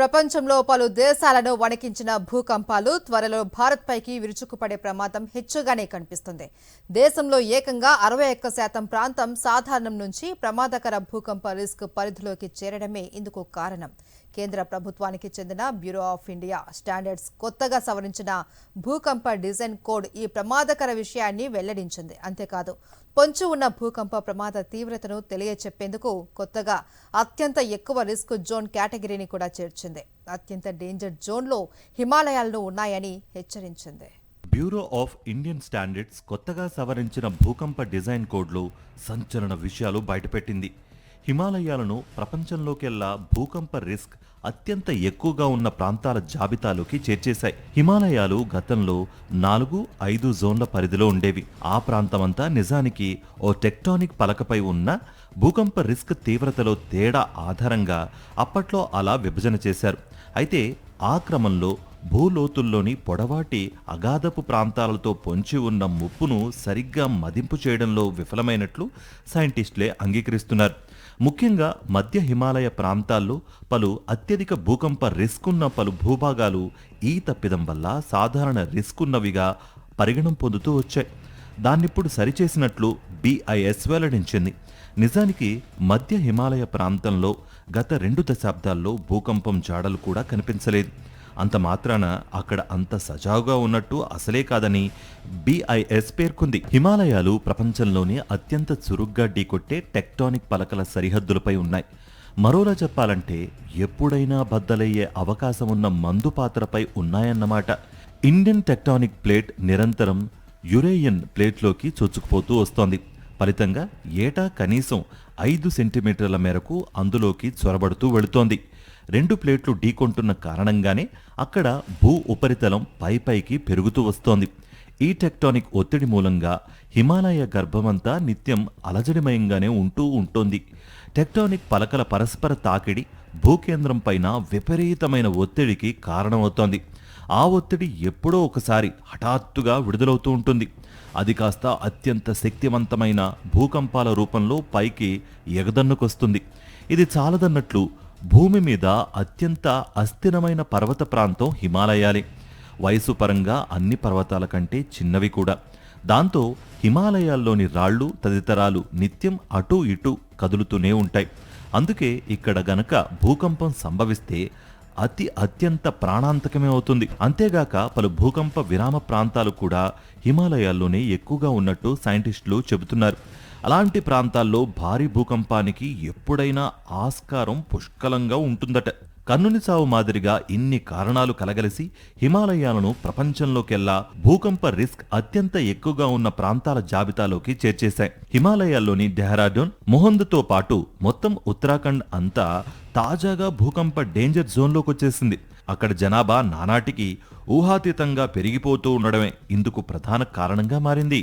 ప్రపంచంలో పలు దేశాలను వణికించిన భూకంపాలు త్వరలో భారత్ పైకి విరుచుకుపడే ప్రమాదం హెచ్చుగానే కనిపిస్తుంది. దేశంలో ఏకంగా 61% ప్రాంతం సాధారణం నుంచి ప్రమాదకర భూకంప రిస్క్ పరిధిలోకి చేరడమే ఇందుకు కారణం. కేంద్ర ప్రభుత్వానికి చెందిన బ్యూరో ఆఫ్ ఇండియా స్టాండర్డ్స్ కొత్తగా సవరించిన భూకంప డిజైన్ కోడ్ ఈ ప్రమాదకర విషయాన్ని వెల్లడించింది. అంతేకాదు పొంచి ఉన్న భూకంప ప్రమాద తీవ్రతను తెలియచెప్పేందుకు కొత్తగా అత్యంత ఎక్కువ రిస్క్ జోన్ కేటగిరీని కూడా చేర్చింది. అత్యంత డేంజర్ జోన్లో హిమాలయాలు ఉన్నాయని హెచ్చరించింది. బ్యూరో ఆఫ్ ఇండియన్ స్టాండర్డ్స్ కొత్తగా సవరించిన భూకంప డిజైన్ కోడ్లో సంచలన విషయాలు బయటపెట్టింది. హిమాలయాలను ప్రపంచంలోకెల్లా భూకంప రిస్క్ అత్యంత ఎక్కువగా ఉన్న ప్రాంతాల జాబితాలోకి చేర్చేశాయి. హిమాలయాలు గతంలో 4-5 జోన్ల పరిధిలో ఉండేవి. ఆ ప్రాంతమంతా నిజానికి ఓ టెక్టానిక్ పలకపై ఉన్న భూకంప రిస్క్ తీవ్రతలో తేడా ఆధారంగా అప్పట్లో అలా విభజన చేశారు. అయితే ఆ క్రమంలో భూలోతుల్లోని పొడవాటి అగాధపు ప్రాంతాలతో పొంచి ఉన్న ముప్పును సరిగ్గా మదింపు చేయడంలో విఫలమైనట్లు సైంటిస్టులే అంగీకరిస్తున్నారు. ముఖ్యంగా మధ్య హిమాలయ ప్రాంతాల్లో పలు అత్యధిక భూకంప రిస్క్ ఉన్న పలు భూభాగాలు ఈ తప్పిదం వల్ల సాధారణ రిస్క్ ఉన్నవిగా పరిగణం పొందుతూ వచ్చాయి. దాన్నిప్పుడు సరిచేసినట్లు BIS వెల్లడించింది. నిజానికి మధ్య హిమాలయ ప్రాంతంలో గత 2 దశాబ్దాల్లో భూకంపం జాడలు కూడా కనిపించలేదు. అంత మాత్రాన అక్కడ అంత సజావుగా ఉన్నట్టు అసలే కాదని BIS పేర్కొంది. హిమాలయాలు ప్రపంచంలోనే అత్యంత చురుగ్గా ఢీకొట్టే టెక్టానిక్ పలకల సరిహద్దులపై ఉన్నాయి. మరోలా చెప్పాలంటే ఎప్పుడైనా బద్దలయ్యే అవకాశం ఉన్న మందుపాత్రపై ఉన్నాయన్నమాట. ఇండియన్ టెక్టానిక్ ప్లేట్ నిరంతరం యురేయన్ ప్లేట్లోకి చొచ్చుకుపోతూ వస్తోంది. ఫలితంగా ఏటా కనీసం 5 సెంటీమీటర్ల మేరకు అందులోకి చొరబడుతూ వెళుతోంది. 2 ప్లేట్లు ఢీకొంటున్న కారణంగానే అక్కడ భూ ఉపరితలం పైకి పెరుగుతూ వస్తోంది. ఈ టెక్టానిక్ ఒత్తిడి మూలంగా హిమాలయ గర్భమంతా నిత్యం అలజడిమయంగానే ఉంటోంది. టెక్టానిక్ పలకల పరస్పర తాకిడి భూకేంద్రం పైన విపరీతమైన ఒత్తిడికి కారణమవుతోంది. ఆ ఒత్తిడి ఎప్పుడో ఒకసారి హఠాత్తుగా విడుదలవుతూ ఉంటుంది. అది కాస్త అత్యంత శక్తివంతమైన భూకంపాల రూపంలో పైకి ఎగదన్నుకొస్తుంది. ఇది చాలదన్నట్లు భూమి మీద అత్యంత అస్థిరమైన పర్వత ప్రాంతం హిమాలయాలే. వయసు పరంగా అన్ని పర్వతాల కంటే చిన్నవి కూడా. దాంతో హిమాలయాల్లోని రాళ్లు తదితరాలు నిత్యం అటూ ఇటూ కదులుతూనే ఉంటాయి. అందుకే ఇక్కడ గనక భూకంపం సంభవిస్తే అత్యంత ప్రాణాంతకమే అవుతుంది. అంతేగాక పలు భూకంప విరామ ప్రాంతాలు కూడా హిమాలయాల్లోనే ఎక్కువగా ఉన్నట్టు సైంటిస్టులు చెబుతున్నారు. అలాంటి ప్రాంతాల్లో భారీ భూకంపానికి ఎప్పుడైనా ఆస్కారం పుష్కలంగా ఉంటుందట. కన్నుని సావు మాదిరిగా ఇన్ని కారణాలు కలగలిసి హిమాలయాలను ప్రపంచంలోకెల్లా భూకంప రిస్క్ అత్యంత ఎక్కువగా ఉన్న ప్రాంతాల జాబితాలోకి చేర్చేశాయి. హిమాలయాల్లోని డెహ్రాడూన్, మొహంద్తో పాటు మొత్తం ఉత్తరాఖండ్ అంతా తాజాగా భూకంప డేంజర్ జోన్లోకి వచ్చేసింది. అక్కడ జనాభా నానాటికి ఊహాతీతంగా పెరిగిపోతూ ఉండడమే ఇందుకు ప్రధాన కారణంగా మారింది.